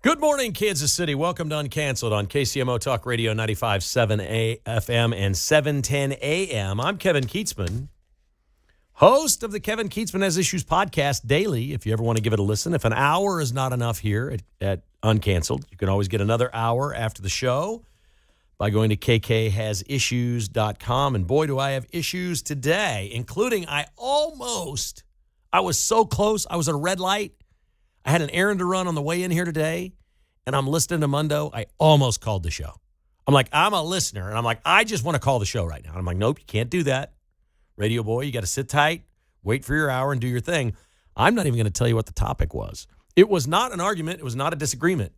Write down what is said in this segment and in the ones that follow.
Good morning, Kansas City. Welcome to Uncanceled on KCMO Talk Radio 95.7 FM and 710 AM. I'm Kevin Kietzman, host of the Kevin Kietzman Has Issues podcast daily. If you ever want to give it a listen, if an hour is not enough here at Uncanceled, you can always get another hour after the show by going to kkhasissues.com. And boy, do I have issues today, including I was so close. I was at a red light. I had an errand to run on the way in here today, and I'm listening to Mundo. I almost called the show. I'm like, I'm a listener, and I'm like, I just want to call the show right now. And I'm like, nope, you can't do that. Radio boy, you got to sit tight, wait for your hour, and do your thing. I'm not even going to tell you what the topic was. It was not an argument. It was not a disagreement.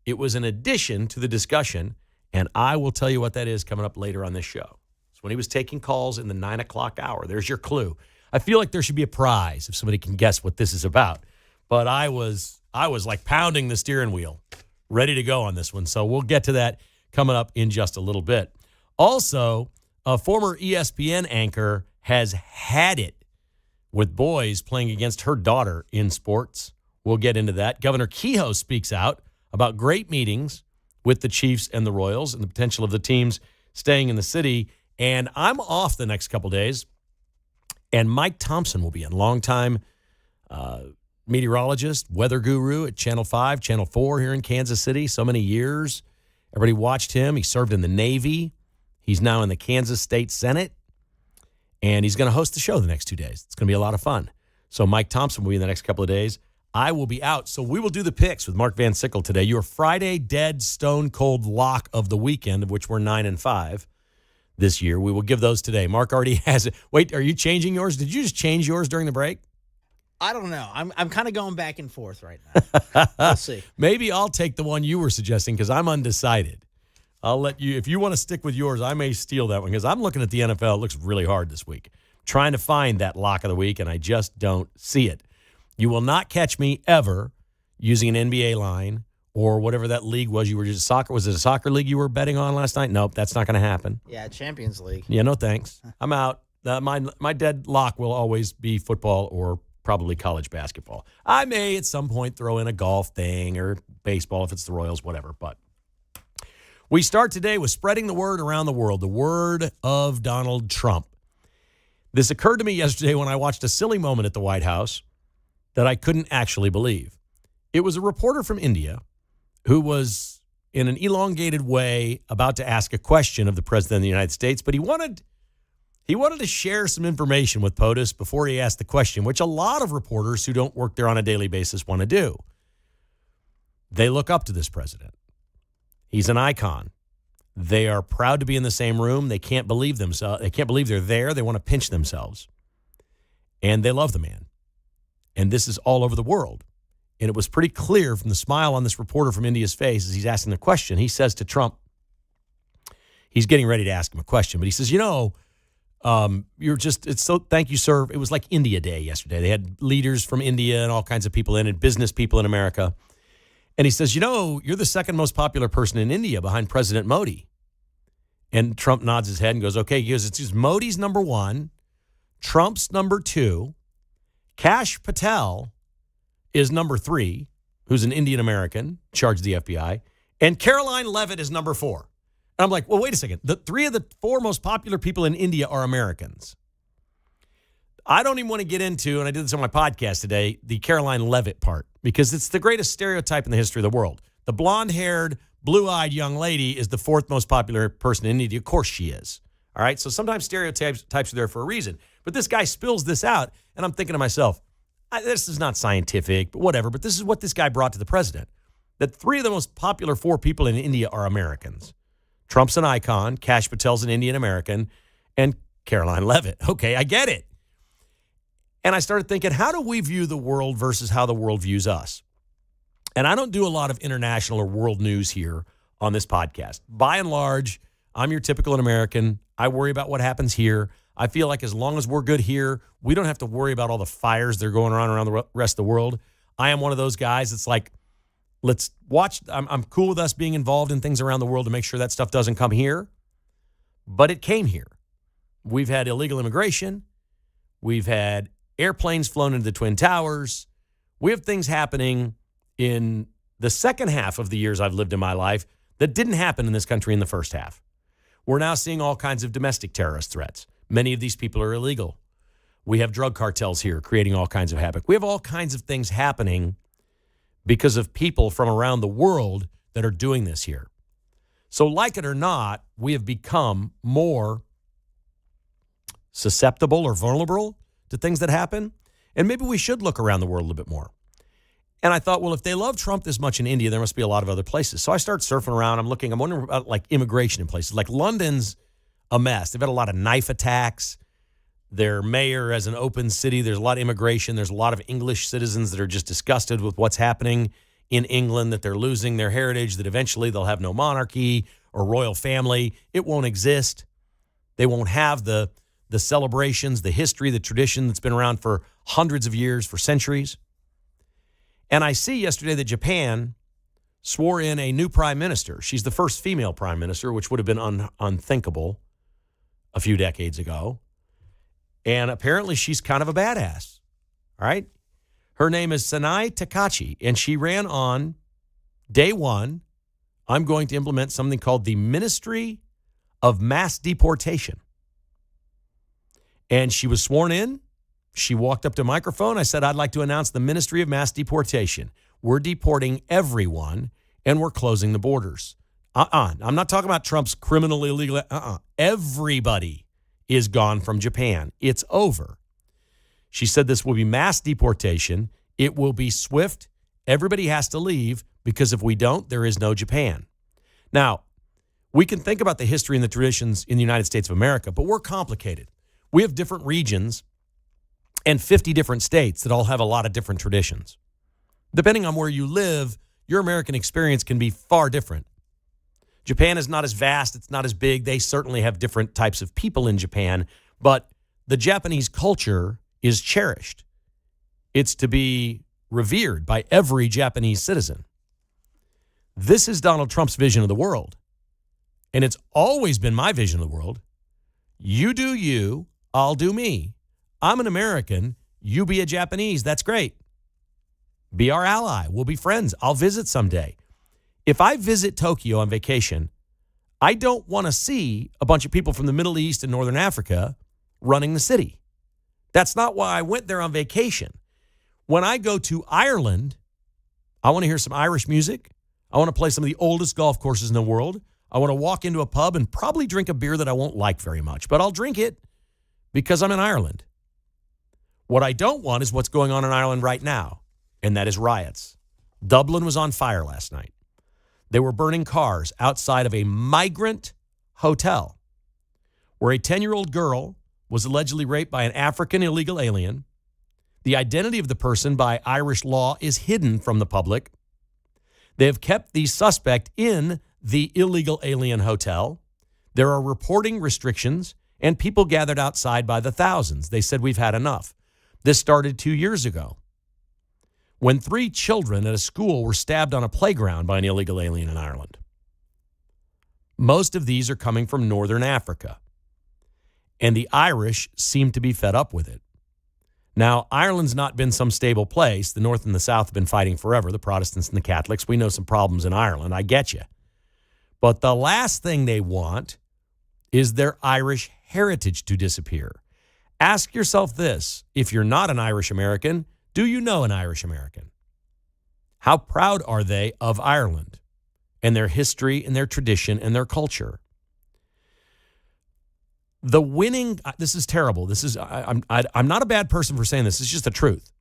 It was an addition to the discussion, and I will tell you what that is coming up later on this show. It's when he was taking calls in the 9 o'clock hour. There's your clue. I feel like there should be a prize if somebody can guess what this is about. But I was like pounding the steering wheel, ready to go on this one. So we'll get to that coming up in just a little bit. Also, a former ESPN anchor has had it with boys playing against her daughter in sports. We'll get into that. Governor Kehoe speaks out about great meetings with the Chiefs and the Royals and the potential of the teams staying in the city. And I'm off the next couple days. And Mike Thompson will be in, longtime meteorologist, weather guru at Channel 5, Channel 4 here in Kansas City. So many years. Everybody watched him. He served in the Navy. He's now in the Kansas State Senate. And he's going to host the show the next 2 days. It's going to be a lot of fun. So Mike Thompson will be in the next couple of days. I will be out. So we will do the picks with Mark Van Sickle today. Your Friday dead stone cold lock of the weekend, of which we're 9-5 this year. We will give those today. Mark already has it. Wait, are you changing yours? Did you just change yours during the break? I don't know. I'm kind of going back and forth right now. We'll see. Maybe I'll take the one you were suggesting because I'm undecided. I'll let you, if you want to stick with yours, I may steal that one because I'm looking at the NFL. It looks really hard this week. Trying to find that lock of the week, and I just don't see it. You will not catch me ever using an NBA line or whatever that league was. You were just soccer. Was it a soccer league you were betting on last night? Nope, that's not going to happen. Yeah, Champions League. Yeah, no thanks. I'm out. My dead lock will always be football or probably college basketball. I may at some point throw in a golf thing or baseball if it's the Royals, whatever. But we start today with spreading the word around the world, the word of Donald Trump. This occurred to me yesterday when I watched a silly moment at the White House that I couldn't actually believe. It was a reporter from India who was in an elongated way about to ask a question of the President of the United States, but he wanted to share some information with POTUS before he asked the question, which a lot of reporters who don't work there on a daily basis want to do. They look up to this president. He's an icon. They are proud to be in the same room. They can't believe themselves. They can't believe they're there. They want to pinch themselves. And they love the man. And this is all over the world. And it was pretty clear from the smile on this reporter from India's face as he's asking the question. He says to Trump, he's getting ready to ask him a question, but he says, thank you, sir. It was like India Day yesterday. They had leaders from India and all kinds of people in it, business people in America. And he says, you're the second most popular person in India behind President Modi. And Trump nods his head and goes, okay. He goes, it's Modi's number one, Trump's number two, Kash Patel is number three, who's an Indian American, charged the FBI, and Caroline Leavitt is number four. And I'm like, well, wait a second. The three of the four most popular people in India are Americans. I don't even want to get into, and I did this on my podcast today, the Caroline Leavitt part, because it's the greatest stereotype in the history of the world. The blonde-haired, blue-eyed young lady is the fourth most popular person in India. Of course she is. All right? So sometimes stereotypes are there for a reason. But this guy spills this out, and I'm thinking to myself, this is not scientific, but whatever. But this is what this guy brought to the president, that three of the most popular four people in India are Americans. Trump's an icon, Kash Patel's an Indian American, and Caroline Leavitt. Okay, I get it. And I started thinking, how do we view the world versus how the world views us? And I don't do a lot of international or world news here on this podcast. By and large, I'm your typical American. I worry about what happens here. I feel like as long as we're good here, we don't have to worry about all the fires that are going around the rest of the world. I am one of those guys that's like, let's watch. I'm cool with us being involved in things around the world to make sure that stuff doesn't come here. But it came here. We've had illegal immigration. We've had airplanes flown into the Twin Towers. We have things happening in the second half of the years I've lived in my life that didn't happen in this country in the first half. We're now seeing all kinds of domestic terrorist threats. Many of these people are illegal. We have drug cartels here creating all kinds of havoc. We have all kinds of things happening because of people from around the world that are doing this here. So like it or not, we have become more susceptible or vulnerable to things that happen. And maybe we should look around the world a little bit more. And I thought, well, if they love Trump this much in India, there must be a lot of other places. So I start surfing around. I'm wondering about like immigration in places. Like London's a mess. They've had a lot of knife attacks. Their mayor has an open city. There's a lot of immigration. There's a lot of English citizens that are just disgusted with what's happening in England, that they're losing their heritage, that eventually they'll have no monarchy or royal family. It won't exist. They won't have the celebrations, the history, the tradition that's been around for hundreds of years, for centuries. And I see yesterday that Japan swore in a new prime minister. She's the first female prime minister, which would have been unthinkable a few decades ago. And apparently she's kind of a badass. All right. Her name is Sanai Takachi, and she ran on day one. I'm going to implement something called the Ministry of Mass Deportation. And she was sworn in. She walked up to a microphone. I said, I'd like to announce the Ministry of Mass Deportation. We're deporting everyone, and we're closing the borders. I'm not talking about Trump's criminal, illegal. Everybody is gone from Japan. It's over. She said this will be mass deportation. It will be swift. Everybody has to leave because if we don't, there is no Japan. Now, we can think about the history and the traditions in the United States of America, but we're complicated. We have different regions and 50 different states that all have a lot of different traditions. Depending on where you live, your American experience can be far different. Japan is not as vast. It's not as big. They certainly have different types of people in Japan, but the Japanese culture is cherished. It's to be revered by every Japanese citizen. This is Donald Trump's vision of the world, and it's always been my vision of the world. You do you, I'll do me. I'm an American. You be a Japanese. That's great. Be our ally. We'll be friends. I'll visit someday. If I visit Tokyo on vacation, I don't want to see a bunch of people from the Middle East and Northern Africa running the city. That's not why I went there on vacation. When I go to Ireland, I want to hear some Irish music. I want to play some of the oldest golf courses in the world. I want to walk into a pub and probably drink a beer that I won't like very much, but I'll drink it because I'm in Ireland. What I don't want is what's going on in Ireland right now, and that is riots. Dublin was on fire last night. They were burning cars outside of a migrant hotel where a 10-year-old girl was allegedly raped by an African illegal alien. The identity of the person by Irish law is hidden from the public. They have kept the suspect in the illegal alien hotel. There are reporting restrictions, and people gathered outside by the thousands. They said, we've had enough. This started 2 years ago when 3 children at a school were stabbed on a playground by an illegal alien in Ireland. Most of these are coming from Northern Africa, and the Irish seem to be fed up with it. Now, Ireland's not been some stable place. The North and the South have been fighting forever, the Protestants and the Catholics. We know some problems in Ireland. I get you. But the last thing they want is their Irish heritage to disappear. Ask yourself this. If you're not an Irish American, do you know an Irish American? How proud are they of Ireland and their history and their tradition and their culture? The winning, this is terrible. This is, I'm not a bad person for saying this. It's just the truth.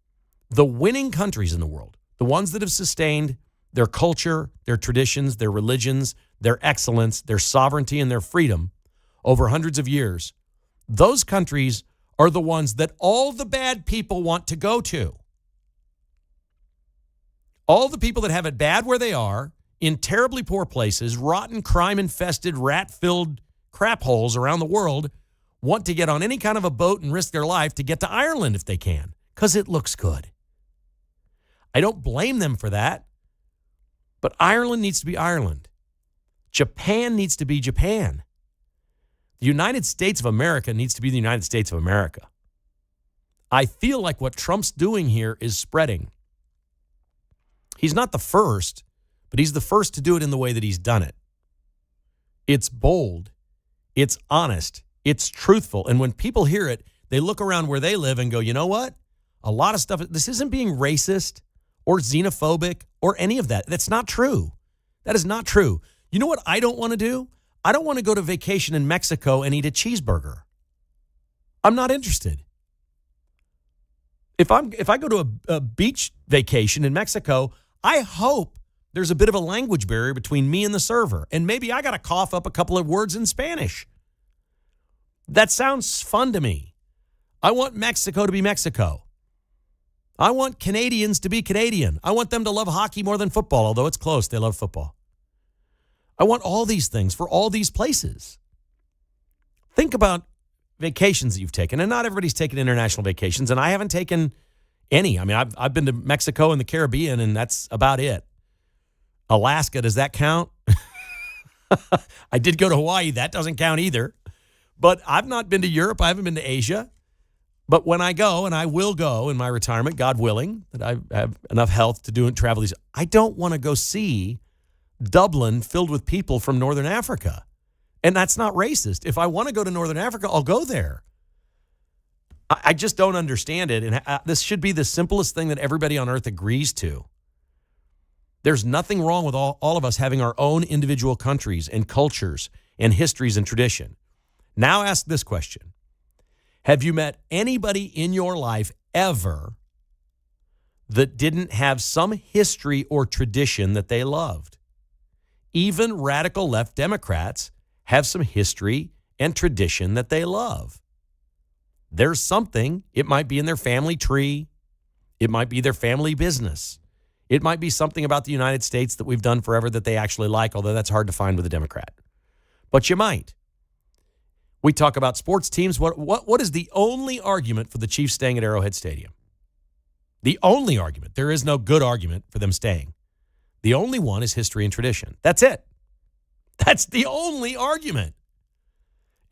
The winning countries in the world, the ones that have sustained their culture, their traditions, their religions, their excellence, their sovereignty, and their freedom over hundreds of years, those countries are the ones that all the bad people want to go to. All the people that have it bad where they are, in terribly poor places, rotten, crime-infested, rat-filled crap holes around the world, want to get on any kind of a boat and risk their life to get to Ireland if they can, because it looks good. I don't blame them for that, but Ireland needs to be Ireland. Japan needs to be Japan. The United States of America needs to be the United States of America. I feel like what Trump's doing here is spreading. He's not the first, but he's the first to do it in the way that he's done it. It's bold. It's honest. It's truthful. And when people hear it, they look around where they live and go, you know what? A lot of stuff, this isn't being racist or xenophobic or any of that. That's not true. That is not true. You know what I don't want to do? I don't want to go to vacation in Mexico and eat a cheeseburger. I'm not interested. If I go to a beach vacation in Mexico, I hope there's a bit of a language barrier between me and the server. And maybe I got to cough up a couple of words in Spanish. That sounds fun to me. I want Mexico to be Mexico. I want Canadians to be Canadian. I want them to love hockey more than football, although it's close. They love football. I want all these things for all these places. Think about vacations that you've taken, and not everybody's taken international vacations, and I haven't taken any. I mean, I've been to Mexico and the Caribbean, and that's about it. Alaska, does that count? I did go to Hawaii. That doesn't count either. But I've not been to Europe. I haven't been to Asia. But when I go, and I will go in my retirement, God willing, that I have enough health to do and travel these, I don't want to go see Dublin filled with people from Northern Africa. And that's not racist. If I want to go to Northern Africa, I'll go there. I just don't understand it. And this should be the simplest thing that everybody on earth agrees to. There's nothing wrong with all of us having our own individual countries and cultures and histories and tradition. Now ask this question. Have you met anybody in your life ever that didn't have some history or tradition that they loved? Even radical left Democrats have some history and tradition that they love. There's something. It might be in their family tree. It might be their family business. It might be something about the United States that we've done forever that they actually like, although that's hard to find with a Democrat. But you might. We talk about sports teams. What is the only argument for the Chiefs staying at Arrowhead Stadium? The only argument. There is no good argument for them staying. The only one is history and tradition. That's it. That's the only argument.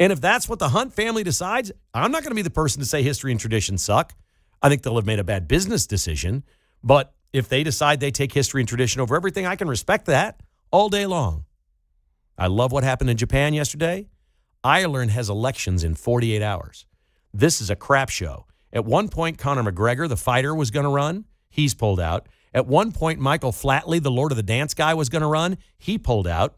And if that's what the Hunt family decides, I'm not going to be the person to say history and tradition suck. I think they'll have made a bad business decision. But if they decide they take history and tradition over everything, I can respect that all day long. I love what happened in Japan yesterday. Ireland has elections in 48 hours. This is a crap show. At one point, Conor McGregor, the fighter, was going to run. He's pulled out. At one point, Michael Flatley, the Lord of the Dance guy, was going to run. He pulled out.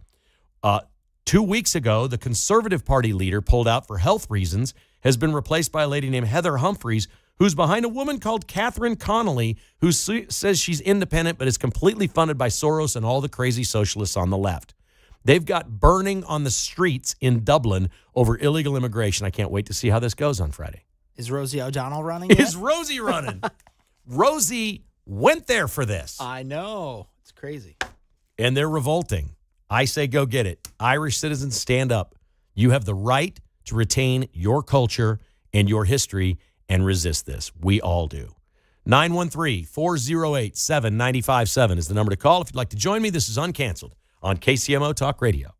2 weeks ago, the Conservative Party leader pulled out for health reasons, has been replaced by a lady named Heather Humphreys, who's behind a woman called Catherine Connolly, who says she's independent but is completely funded by Soros and all the crazy socialists on the left. They've got burning on the streets in Dublin over illegal immigration. I can't wait to see how this goes on Friday. Is Rosie O'Donnell running yet? Is Rosie running? Rosie went there for this. I know. It's crazy. And they're revolting. I say go get it. Irish citizens, stand up. You have the right to retain your culture and your history and resist this. We all do. 913-408-7957 is the number to call. If you'd like to join me, this is Uncanceled on KCMO Talk Radio.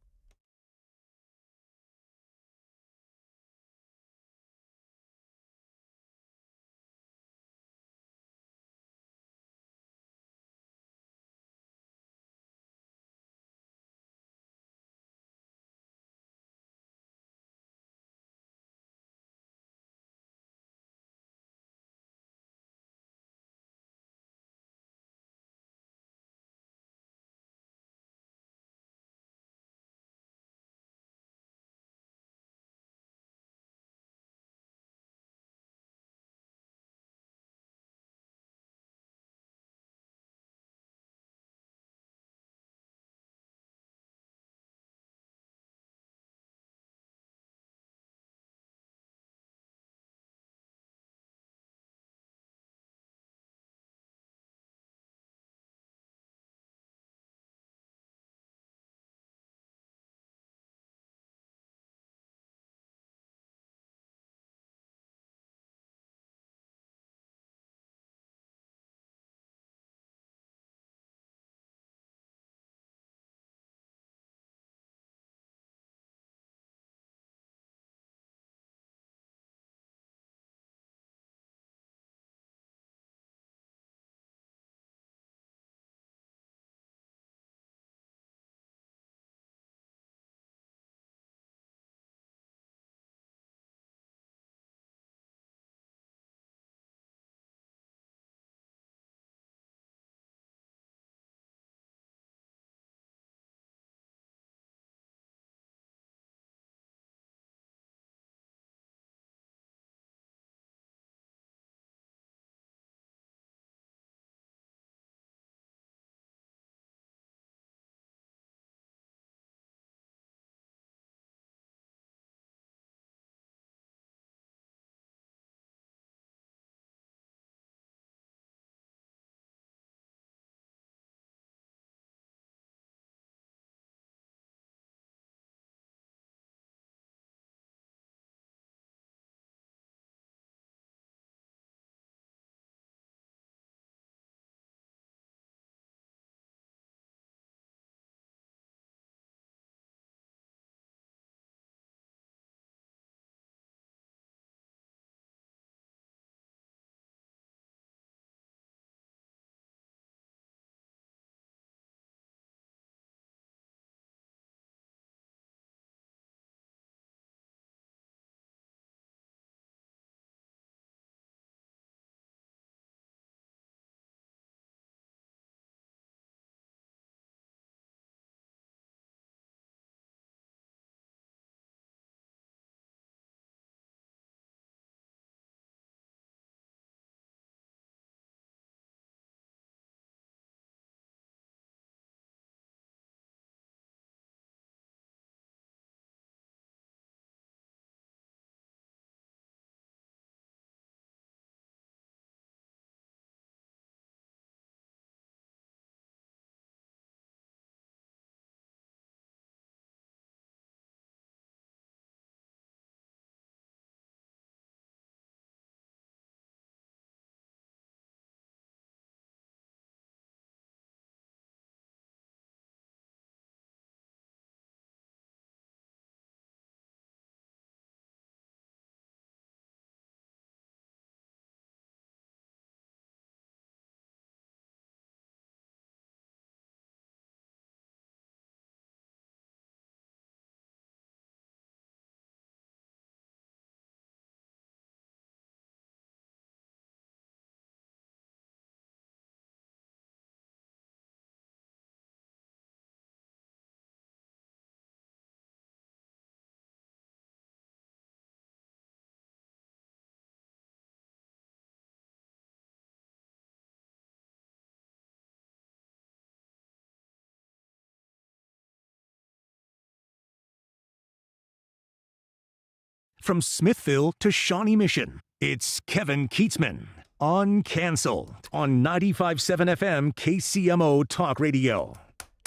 From Smithville to Shawnee Mission, it's Kevin Kietzman. Uncanceled on 95.7 FM KCMO Talk Radio.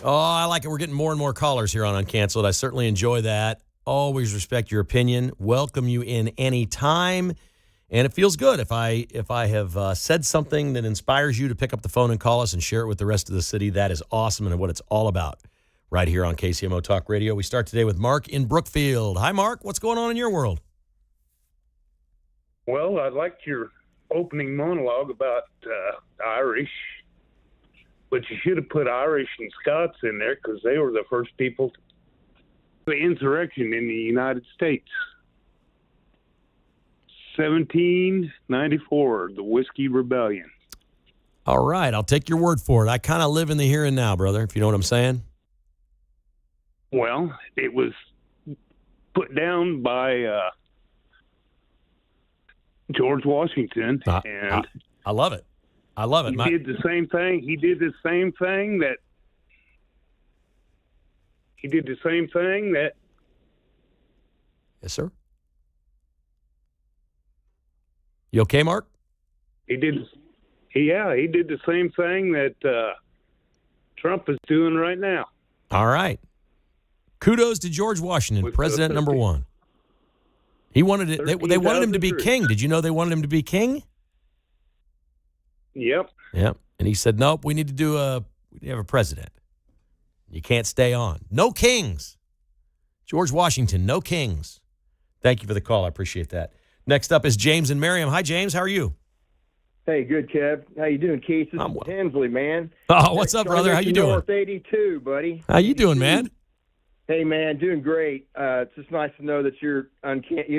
Oh, I like it. We're getting more and more callers here on Uncanceled. I certainly enjoy that. Always respect your opinion. Welcome you in any time. And it feels good if I have said something that inspires you to pick up the phone and call us and share it with the rest of the city. That is awesome and what it's all about right here on KCMO Talk Radio. We start today with Mark in Brookfield. Hi, Mark. What's going on in your world? Well, I liked your opening monologue about Irish, but you should have put Irish and Scots in there because they were the first people to the insurrection in the United States. 1794, the Whiskey Rebellion. All right. I'll take your word for it. I kind of live in the here and now, brother, if you know what I'm saying. Well, it was put down by George Washington, and I love it. I love it. He did the same thing. He did the same thing that. Yes, sir. You okay, Mark? He did the same thing that Trump is doing right now. All right. Kudos to George Washington, president number one. He wanted it. They wanted him to be king. Did you know they wanted him to be king? Yep. Yep. And he said, "Nope. We need to have a president. You can't stay on. No kings." George Washington, no kings. Thank you for the call. I appreciate that. Next up is James and Miriam. Hi, James. How are you? Hey, good, Kev. How you doing, Keith? This is Hensley, man. Oh, what's up, brother? How you doing? North 82, buddy. How you doing, man? Hey, man, doing great. It's just nice to know that you've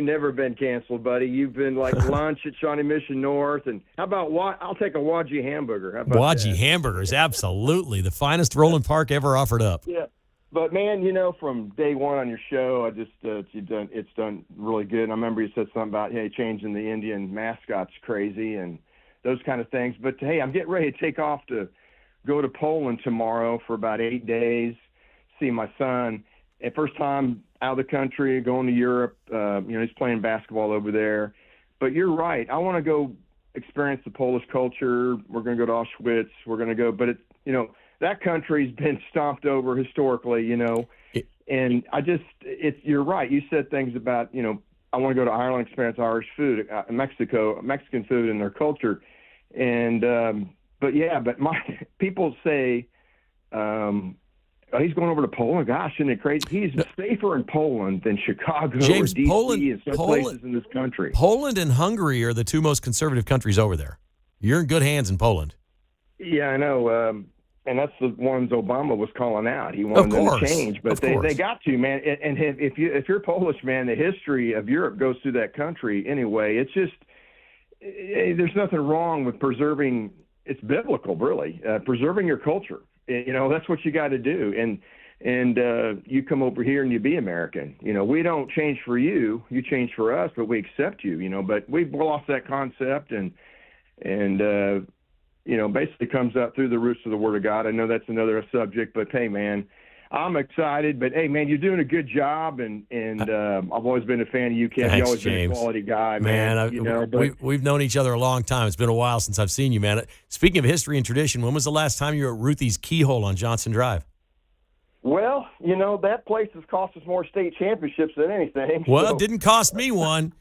never been canceled, buddy. You've been like lunch at Shawnee Mission North, and how about I'll take a Wadgy hamburger. How about Wadgy that? hamburgers, absolutely the finest Roland Park ever offered up. Yeah, but man, from day one on your show, it's done really good. And I remember you said something about changing the Indian mascot's crazy and those kind of things. But hey, I'm getting ready to take off to go to Poland tomorrow for about 8 days, see my son. And first time out of the country, going to Europe. He's playing basketball over there. But you're right. I want to go experience the Polish culture. We're going to go to Auschwitz. We're going to go. But that country's been stomped over historically. And you're right. You said things about I want to go to Ireland, experience Irish food, Mexican food, and their culture. And but my people say. He's going over to Poland. Gosh, isn't it crazy? He's safer in Poland than Chicago James, or D.C. and some Poland, places in this country. Poland and Hungary are the two most conservative countries over there. You're in good hands in Poland. Yeah, I know. And that's the ones Obama was calling out. He wanted them to change, but they got to, man. And if you're Polish, man, the history of Europe goes through that country anyway. It's just there's nothing wrong with preserving. It's biblical, really, preserving your culture. That's what you got to do. And you come over here and you be American. We don't change for you. You change for us, but we accept you, but we've lost that concept and basically comes out through the roots of the Word of God. I know that's another subject, but hey, man, I'm excited. But hey, man, you're doing a good job, and I've always been a fan of you, Kevin. You've always been a quality guy, man. We've known each other a long time. It's been a while since I've seen you, man. Speaking of history and tradition, when was the last time you were at Ruthie's Keyhole on Johnson Drive? Well, that place has cost us more state championships than anything. Well, it didn't cost me one.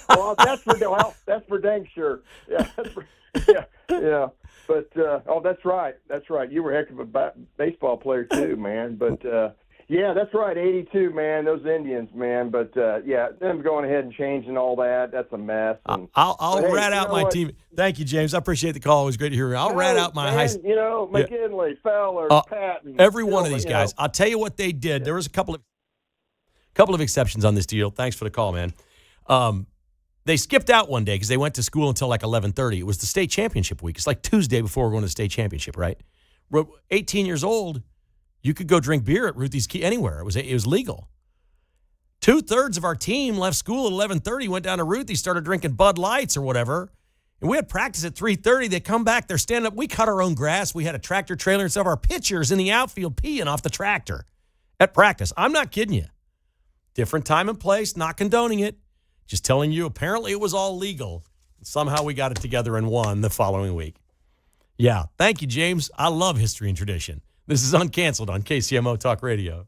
Well, that's for dang sure. Yeah. But that's right. That's right. You were a heck of a baseball player too, man. But yeah, that's right. 82, man. Those Indians, man. But them going ahead and changing all that—that's a mess. And, I'll rat out my team. Thank you, James. I appreciate the call. It was great to hear you. I'll rat out my high. McKinley, Fowler, Patton. Every one of these guys. I'll tell you what they did. There was a couple of exceptions on this deal. Thanks for the call, man. They skipped out one day because they went to school until like 11:30. It was the state championship week. It's like Tuesday before we're going to the state championship, right? We're 18 years old. You could go drink beer at Ruthie's Key anywhere. It was legal. 2/3 of our team left school at 11:30, went down to Ruthie's, started drinking Bud Lights or whatever. And we had practice at 3:30. They come back, they're standing up. We cut our own grass. We had a tractor trailer and some of our pitchers in the outfield peeing off the tractor at practice. I'm not kidding you. Different time and place, not condoning it. Just telling you, apparently it was all legal. Somehow we got it together and won the following week. Yeah. Thank you, James. I love history and tradition. This is Uncanceled on KCMO Talk Radio.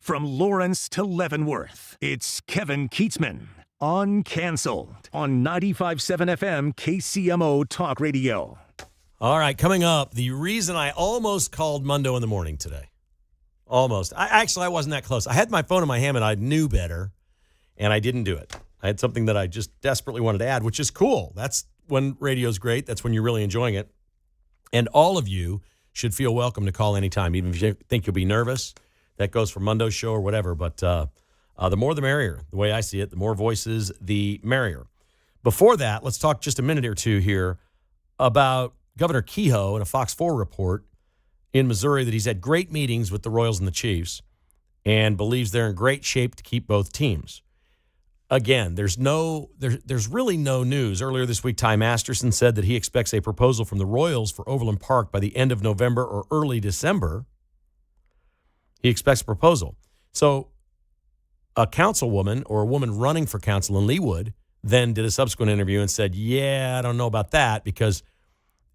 From Lawrence to Leavenworth, it's Kevin Kietzman. Uncanceled on 95.7 FM KCMO Talk Radio. All right, coming up, the reason I almost called Mundo in the morning today. Almost. I wasn't that close. I had my phone in my hand and I knew better, and I didn't do it. I had something that I just desperately wanted to add, which is cool. That's when radio's great. That's when you're really enjoying it. And all of you should feel welcome to call anytime, even if you think you'll be nervous. That goes for Mundo's show or whatever, but the more the merrier. The way I see it, the more voices, the merrier. Before that, let's talk just a minute or two here about Governor Kehoe in a Fox 4 report in Missouri that he's had great meetings with the Royals and the Chiefs and believes they're in great shape to keep both teams. Again, there's really no news. Earlier this week, Ty Masterson said that he expects a proposal from the Royals for Overland Park by the end of November or early December. He expects a proposal. So a councilwoman or a woman running for council in Leawood then did a subsequent interview and said, yeah, I don't know about that, because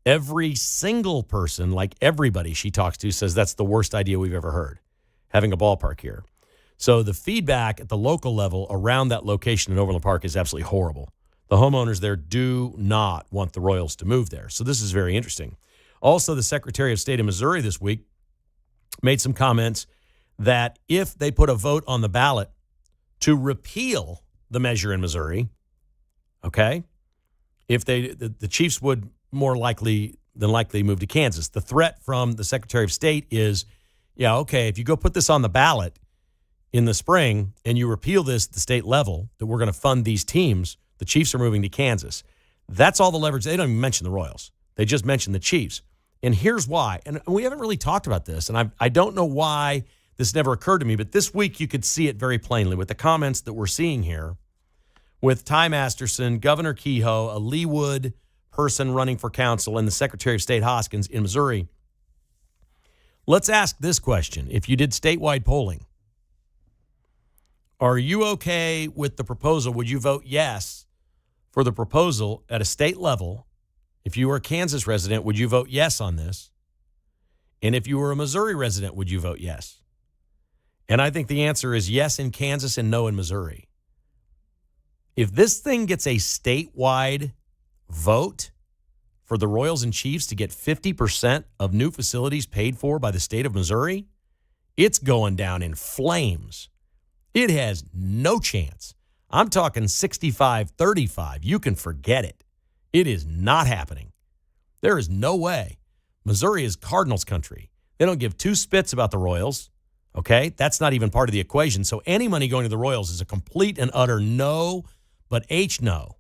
every single person, like everybody she talks to, says that's the worst idea we've ever heard, having a ballpark here. So the feedback at the local level around that location in Overland Park is absolutely horrible. The homeowners there do not want the Royals to move there. So this is very interesting. Also, the Secretary of State of Missouri this week made some comments that if they put a vote on the ballot to repeal the measure in Missouri, okay, if the Chiefs would more likely than likely move to Kansas. The threat from the Secretary of State is, yeah, okay, if you go put this on the ballot in the spring and you repeal this at the state level, that we're going to fund these teams, the Chiefs are moving to Kansas. That's all the leverage. They don't even mention the Royals. They just mention the Chiefs. And here's why. And we haven't really talked about this, and I don't know why this never occurred to me, but this week you could see it very plainly with the comments that we're seeing here with Ty Masterson, Governor Kehoe, a Leawood person running for council, and the Secretary of State Hoskins in Missouri. Let's ask this question. If you did statewide polling, are you okay with the proposal? Would you vote yes for the proposal at a state level? If you were a Kansas resident, would you vote yes on this? And if you were a Missouri resident, would you vote yes? And I think the answer is yes in Kansas and no in Missouri. If this thing gets a statewide vote for the Royals and Chiefs to get 50% of new facilities paid for by the state of Missouri, it's going down in flames. It has no chance. I'm talking 65-35. You can forget it. It is not happening. There is no way. Missouri is Cardinals country. They don't give two spits about the Royals. Okay? That's not even part of the equation. So any money going to the Royals is a complete and utter no, but no.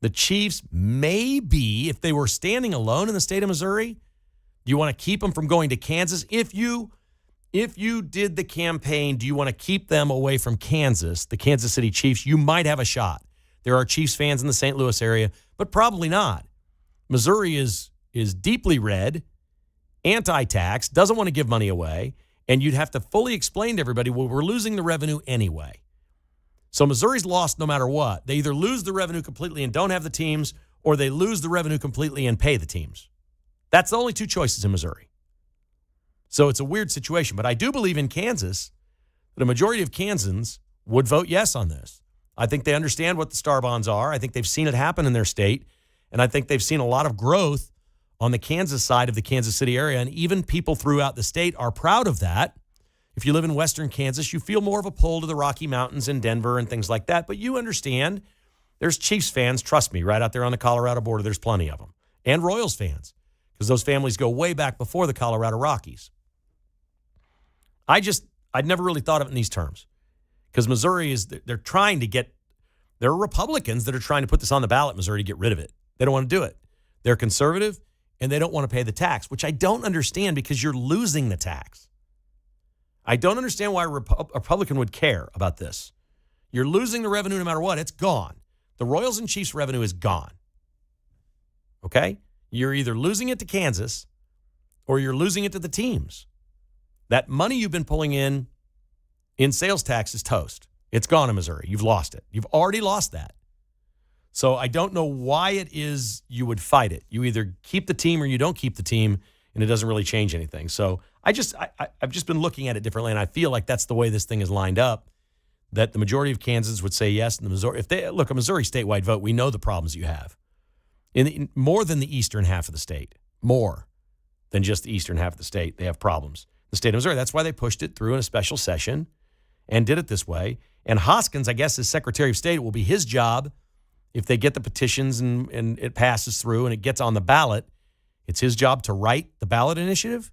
The Chiefs, maybe, if they were standing alone in the state of Missouri, do you want to keep them from going to Kansas? If you did the campaign, do you want to keep them away from Kansas, the Kansas City Chiefs? You might have a shot. There are Chiefs fans in the St. Louis area, but probably not. Missouri is deeply red, anti-tax, doesn't want to give money away, and you'd have to fully explain to everybody, well, we're losing the revenue anyway. So Missouri's lost no matter what. They either lose the revenue completely and don't have the teams, or they lose the revenue completely and pay the teams. That's the only two choices in Missouri. So it's a weird situation. But I do believe in Kansas that a majority of Kansans would vote yes on this. I think they understand what the star bonds are. I think they've seen it happen in their state. And I think they've seen a lot of growth on the Kansas side of the Kansas City area. And even people throughout the state are proud of that. If you live in western Kansas, you feel more of a pull to the Rocky Mountains and Denver and things like that. But you understand there's Chiefs fans, trust me, right out there on the Colorado border, there's plenty of them. And Royals fans, because those families go way back before the Colorado Rockies. I'd never really thought of it in these terms. Because Missouri they're trying to get, there are Republicans that are trying to put this on the ballot in Missouri to get rid of it. They don't want to do it. They're conservative, and they don't want to pay the tax, which I don't understand because you're losing the tax. I don't understand why a Republican would care about this. You're losing the revenue no matter what. It's gone. The Royals and Chiefs revenue is gone. Okay? You're either losing it to Kansas or you're losing it to the teams. That money you've been pulling in sales tax is toast. It's gone in Missouri. You've lost it. You've already lost that. So I don't know why it is you would fight it. You either keep the team or you don't keep the team. and it doesn't really change anything. So I've just been looking at it differently, and I feel like that's the way this thing is lined up, that the majority of Kansans would say yes, and the Missouri, if they look, a Missouri statewide vote, we know the problems you have. In more than the eastern half of the state, more than just the eastern half of the state, they have problems. The state of Missouri, that's why they pushed it through in a special session and did it this way. And Hoskins, I guess, as Secretary of State, it will be his job if they get the petitions and it passes through and it gets on the ballot. It's his job to write the ballot initiative.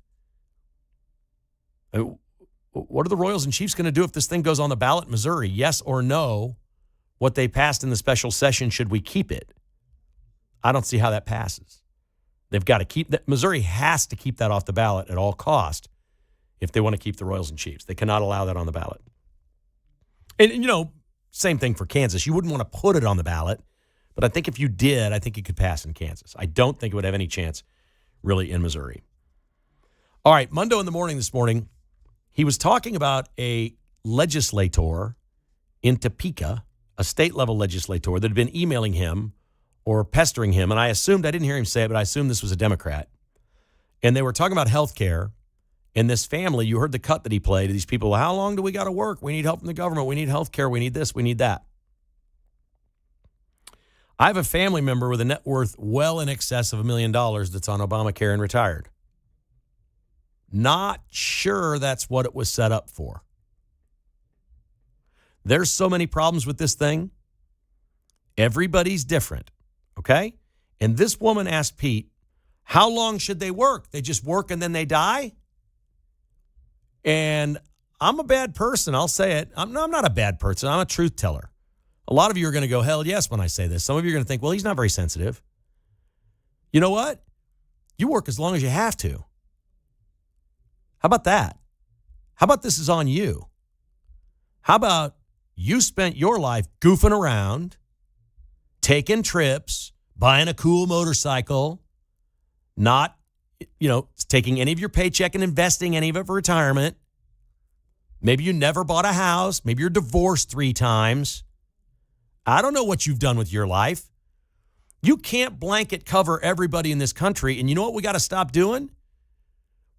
What are the Royals and Chiefs going to do if this thing goes on the ballot in Missouri? Yes or no? What they passed in the special session, should we keep it? I don't see how that passes. They've got to keep that. Missouri has to keep that off the ballot at all cost if they want to keep the Royals and Chiefs. They cannot allow that on the ballot. And, same thing for Kansas. You wouldn't want to put it on the ballot, but I think if you did, I think it could pass in Kansas. I don't think it would have any chance really in Missouri. All right, Mundo in the morning this morning, he was talking about a legislator in Topeka, a state-level legislator that had been emailing him or pestering him, and I didn't hear him say it, but I assumed this was a Democrat. And they were talking about health care, and this family, you heard the cut that he played, these people, how long do we got to work? We need help from the government. We need health care. We need this. We need that. I have a family member with a net worth well in excess of $1 million that's on Obamacare and retired. Not sure that's what it was set up for. There's so many problems with this thing. Everybody's different, okay? And this woman asked Pete, how long should they work? They just work and then they die? And I'm a bad person. I'll say it. I'm not a bad person. I'm a truth teller. A lot of you are going to go, hell yes, when I say this. Some of you are going to think, well, he's not very sensitive. You know what? You work as long as you have to. How about that? How about this is on you? How about you spent your life goofing around, taking trips, buying a cool motorcycle, not, taking any of your paycheck and investing any of it for retirement. Maybe you never bought a house. Maybe you're divorced 3 times. I don't know what you've done with your life. You can't blanket cover everybody in this country. And you know what we got to stop doing?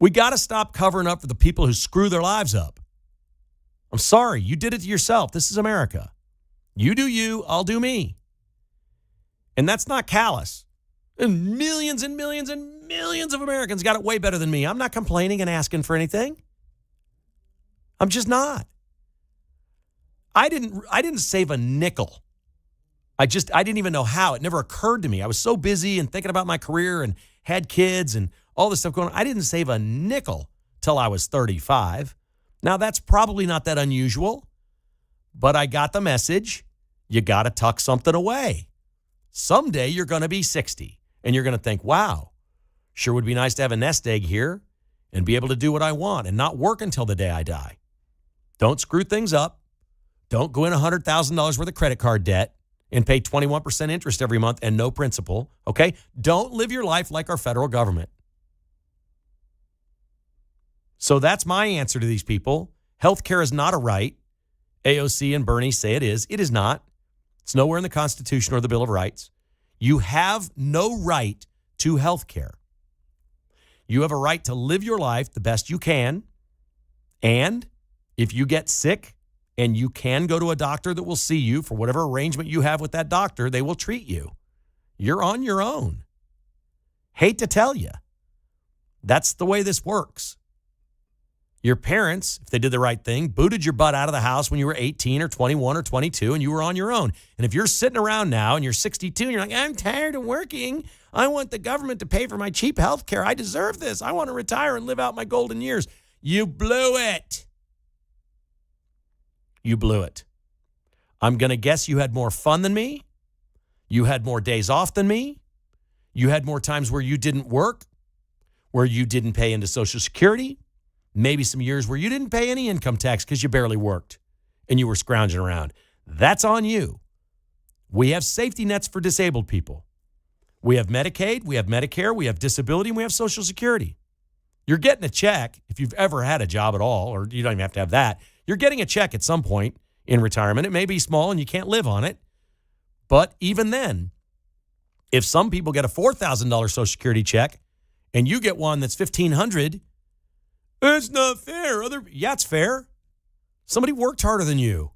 We got to stop covering up for the people who screw their lives up. I'm sorry. You did it to yourself. This is America. You do you. I'll do me. And that's not callous. And millions and millions and millions of Americans got it way better than me. I'm not complaining and asking for anything. I'm just not. I didn't save a nickel. I didn't even know how. It never occurred to me. I was so busy and thinking about my career and had kids and all this stuff going on. I didn't save a nickel till I was 35. Now, that's probably not that unusual, but I got the message. You got to tuck something away. Someday you're going to be 60 and you're going to think, wow, sure would be nice to have a nest egg here and be able to do what I want and not work until the day I die. Don't screw things up. Don't go in $100,000 worth of credit card debt and pay 21% interest every month and no principal, okay? Don't live your life like our federal government. So that's my answer to these people. Healthcare is not a right. AOC and Bernie say it is. It is not. It's nowhere in the Constitution or the Bill of Rights. You have no right to healthcare. You have a right to live your life the best you can. And if you get sick and you can go to a doctor that will see you for whatever arrangement you have with that doctor, they will treat you. You're on your own. Hate to tell you. That's the way this works. Your parents, if they did the right thing, booted your butt out of the house when you were 18 or 21 or 22 and you were on your own. And if you're sitting around now and you're 62 and you're like, I'm tired of working. I want the government to pay for my cheap health care. I deserve this. I want to retire and live out my golden years. You blew it. You blew it. I'm going to guess you had more fun than me. You had more days off than me. You had more times where you didn't work, where you didn't pay into Social Security. Maybe some years where you didn't pay any income tax because you barely worked and you were scrounging around. That's on you. We have safety nets for disabled people. We have Medicaid, we have Medicare, we have disability, and we have Social Security. You're getting a check if you've ever had a job at all, or you don't even have to have that. You're getting a check at some point in retirement. It may be small and you can't live on it. But even then, if some people get a $4,000 Social Security check and you get one that's $1,500, it's not fair. Yeah, it's fair. Somebody worked harder than you.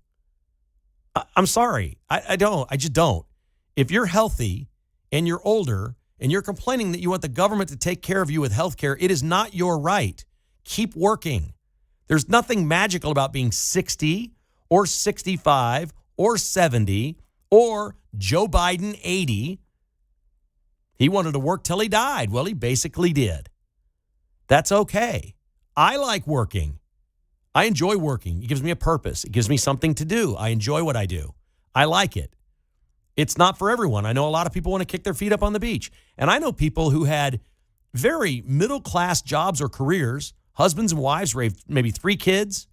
I'm sorry. I just don't. If you're healthy and you're older and you're complaining that you want the government to take care of you with health care, it is not your right. Keep working. There's nothing magical about being 60 or 65 or 70 or Joe Biden 80. He wanted to work till he died. Well, he basically did. That's okay. I like working. I enjoy working. It gives me a purpose. It gives me something to do. I enjoy what I do. I like it. It's not for everyone. I know a lot of people want to kick their feet up on the beach. And I know people who had very middle-class jobs or careers, husbands and wives, raised maybe 3 kids,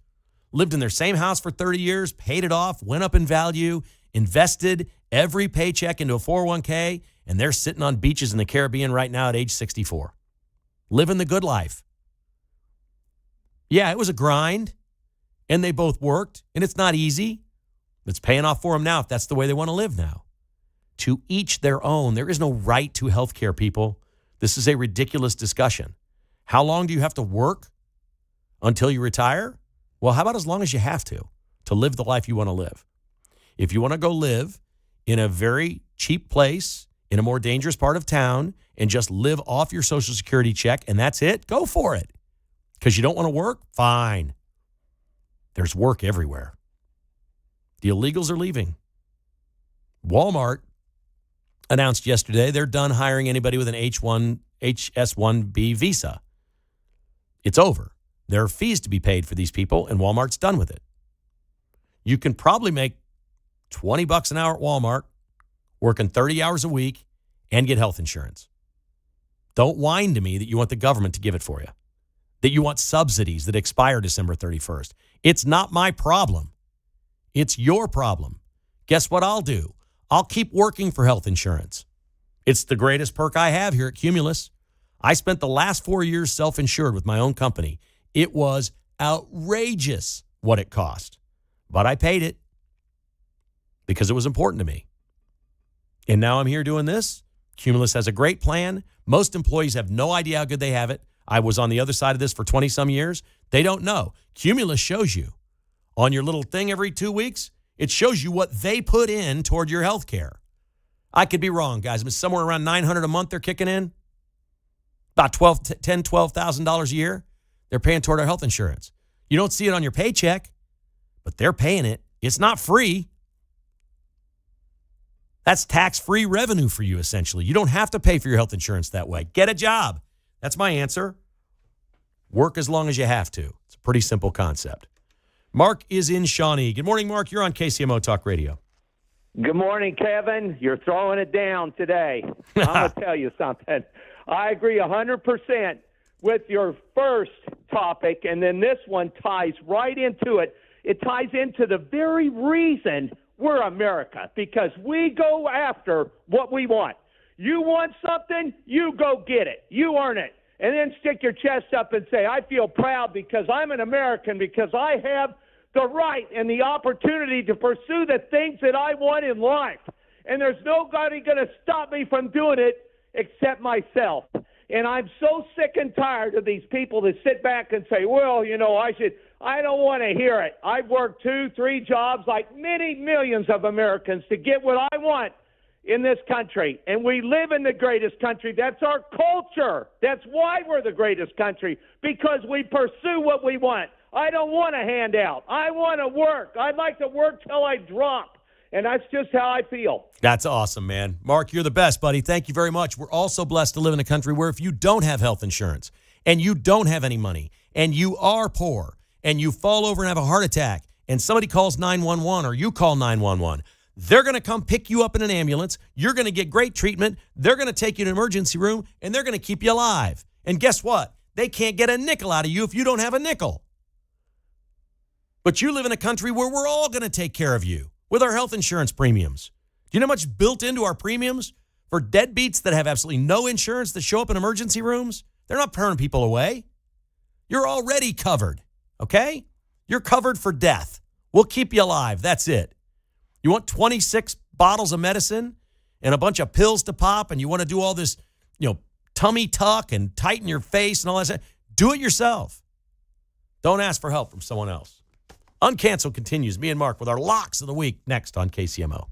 lived in their same house for 30 years, paid it off, went up in value, invested every paycheck into a 401k, and they're sitting on beaches in the Caribbean right now at age 64, living the good life. Yeah, it was a grind, and they both worked, and it's not easy. It's paying off for them now if that's the way they want to live now. To each their own. There is no right to health care, people. This is a ridiculous discussion. How long do you have to work until you retire? Well, how about as long as you have to live the life you want to live? If you want to go live in a very cheap place, in a more dangerous part of town, and just live off your Social Security check, and that's it, go for it. Because you don't want to work? Fine. There's work everywhere. The illegals are leaving. Walmart announced yesterday they're done hiring anybody with an HS1B visa. It's over. There are fees to be paid for these people, and Walmart's done with it. You can probably make $20 an hour at Walmart, working 30 hours a week, and get health insurance. Don't whine to me that you want the government to give it for you, that you want subsidies that expire December 31st. It's not my problem. It's your problem. Guess what I'll do? I'll keep working for health insurance. It's the greatest perk I have here at Cumulus. I spent the last 4 years self-insured with my own company. It was outrageous what it cost, but I paid it because it was important to me. And now I'm here doing this. Cumulus has a great plan. Most employees have no idea how good they have it. I was on the other side of this for 20-some years. They don't know. Cumulus shows you on your little thing every 2 weeks. It shows you what they put in toward your health care. I could be wrong, guys. It's somewhere around $900 a month they're kicking in. About $12,000 a year. They're paying toward our health insurance. You don't see it on your paycheck, but they're paying it. It's not free. That's tax-free revenue for you, essentially. You don't have to pay for your health insurance that way. Get a job. That's my answer. Work as long as you have to. It's a pretty simple concept. Mark is in Shawnee. Good morning, Mark. You're on KCMO Talk Radio. Good morning, Kevin. You're throwing it down today. I'm going to tell you something. I agree 100% with your first topic, and then this one ties right into it. It ties into the very reason we're America, because we go after what we want. You want something, you go get it. You earn it. And then stick your chest up and say, I feel proud because I'm an American, because I have the right and the opportunity to pursue the things that I want in life. And there's nobody going to stop me from doing it except myself. And I'm so sick and tired of these people that sit back and say, well, you know, I don't want to hear it. I've worked 2-3 jobs like many millions of Americans to get what I want in this country. And we live in the greatest country. That's our culture. That's why we're the greatest country, because we pursue what we want. I don't want a handout. I want to work. I'd like to work till I drop. And that's just how I feel. That's awesome, man. Mark, you're the best, buddy. Thank you very much. We're also blessed to live in a country where if you don't have health insurance and you don't have any money and you are poor and you fall over and have a heart attack and somebody calls 911 or you call 911, they're going to come pick you up in an ambulance. You're going to get great treatment. They're going to take you to an emergency room, and they're going to keep you alive. And guess what? They can't get a nickel out of you if you don't have a nickel. But you live in a country where we're all going to take care of you with our health insurance premiums. Do you know how much built into our premiums for deadbeats that have absolutely no insurance that show up in emergency rooms? They're not turning people away. You're already covered, okay? You're covered for death. We'll keep you alive. That's it. You want 26 bottles of medicine and a bunch of pills to pop, and you want to do all this, tummy tuck and tighten your face and all that stuff. Do it yourself. Don't ask for help from someone else. Uncanceled continues. Me and Mark with our locks of the week next on KCMO.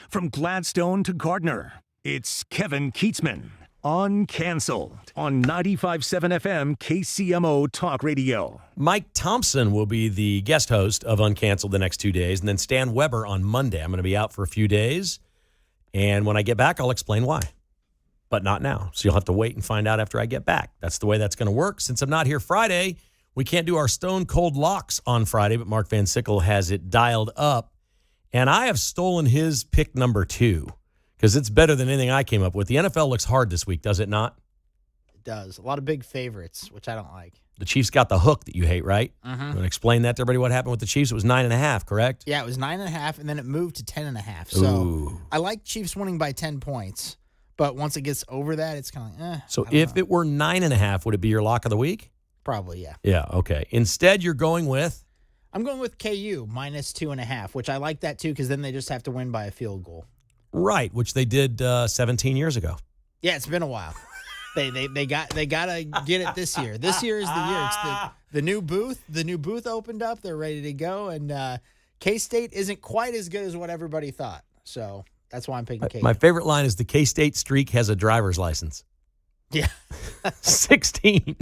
From Gladstone to Gardner, it's Kevin Kietzman, Uncanceled, on 95.7 FM KCMO Talk Radio. Mike Thompson will be the guest host of Uncanceled the next 2 days, and then Stan Weber on Monday. I'm going to be out for a few days, and when I get back, I'll explain why. But not now, so you'll have to wait and find out after I get back. That's the way that's going to work. Since I'm not here Friday, We can't do our stone cold locks on Friday, but Mark Van Sickle has it dialed up. And I have stolen his pick number 2 because it's better than anything I came up with. The NFL looks hard this week, does it not? It does. A lot of big favorites, which I don't like. The Chiefs got the hook that you hate, right? Mm-hmm. You want to explain that to everybody what happened with the Chiefs? It was 9.5, correct? Yeah, it was 9.5, and then it moved to 10.5. So Ooh. I like Chiefs winning by 10 points, but once it gets over that, it's kind of like, So I don't if know. it were 9.5, would it be your lock of the week? Probably, yeah. Yeah, okay. Instead, you're going with? I'm going with KU minus 2.5, which I like that too because then they just have to win by a field goal. Right, which they did 17 years ago. Yeah, it's been a while. They gotta get it this year. This year is the year. It's the new booth. The new booth opened up. They're ready to go, and K-State isn't quite as good as what everybody thought. So that's why I'm picking KU. My favorite line is the K-State streak has a driver's license. Yeah, 16.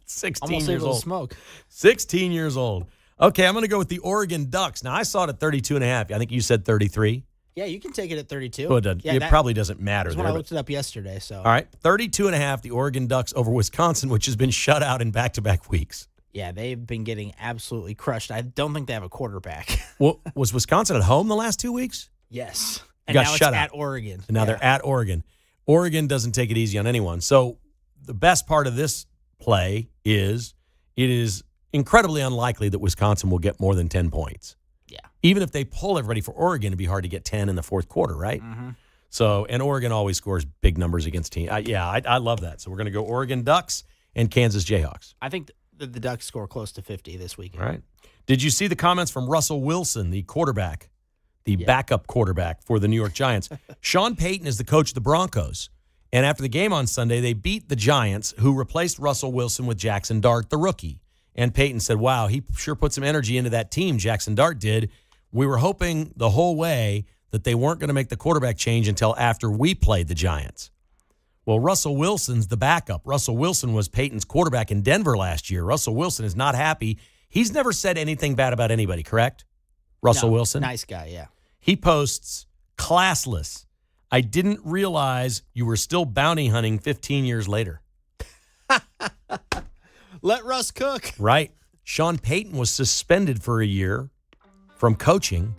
16 almost years able to old. smoke. 16 years old. Okay, I'm going to go with the Oregon Ducks. Now, I saw it at 32.5. I think you said 33. Yeah, you can take it at 32. Well, it probably doesn't matter That's there. when I but- looked it up yesterday. So all right, 32.5, the Oregon Ducks over Wisconsin, which has been shut out in back-to-back weeks. yeah, they've been getting absolutely crushed. I don't think they have a quarterback. Well, was Wisconsin at home the last 2 weeks? Yes, and Got now shut it's out. at Oregon. And now they're at Oregon. Oregon doesn't take it easy on anyone. So the best part of this play is it is incredibly unlikely that Wisconsin will get more than 10 points. Yeah. Even if they pull everybody for Oregon, it'd be hard to get 10 in the fourth quarter, right? Mm-hmm. So, and Oregon always scores big numbers against teams. I love that. So we're going to go Oregon Ducks and Kansas Jayhawks. I think the Ducks score close to 50 this weekend. All right. Did you see the comments from Russell Wilson, the quarterback, the backup quarterback for the New York Giants? Sean Payton is the coach of the Broncos. And after the game on Sunday, they beat the Giants, who replaced Russell Wilson with Jackson Dart, the rookie. And Payton said, wow, he sure put some energy into that team, Jackson Dart did. We were hoping the whole way that they weren't going to make the quarterback change until after we played the Giants. Well, Russell Wilson's the backup. Russell Wilson was Peyton's quarterback in Denver last year. Russell Wilson is not happy. He's never said anything bad about anybody, correct? Russell No, Wilson? nice guy, yeah. He posts, classless. I didn't realize you were still bounty hunting 15 years later. Let Russ cook. Right. Sean Payton was suspended for a year from coaching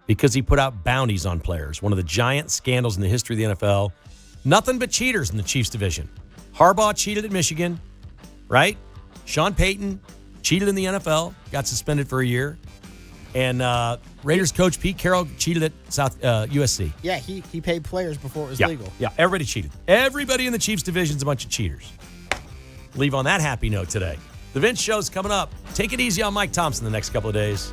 because he put out bounties on players. One of the giant scandals in the history of the NFL. Nothing but cheaters in the Chiefs division. Harbaugh cheated at Michigan, right? Sean Payton cheated in the NFL, got suspended for a year. And Raiders coach Pete Carroll cheated at USC. Yeah, he paid players before it was Yeah, legal. yeah, everybody cheated. Everybody in the Chiefs division is a bunch of cheaters. Leave on that happy note today. The Vince Show's coming up. Take it easy on Mike Thompson the next couple of days.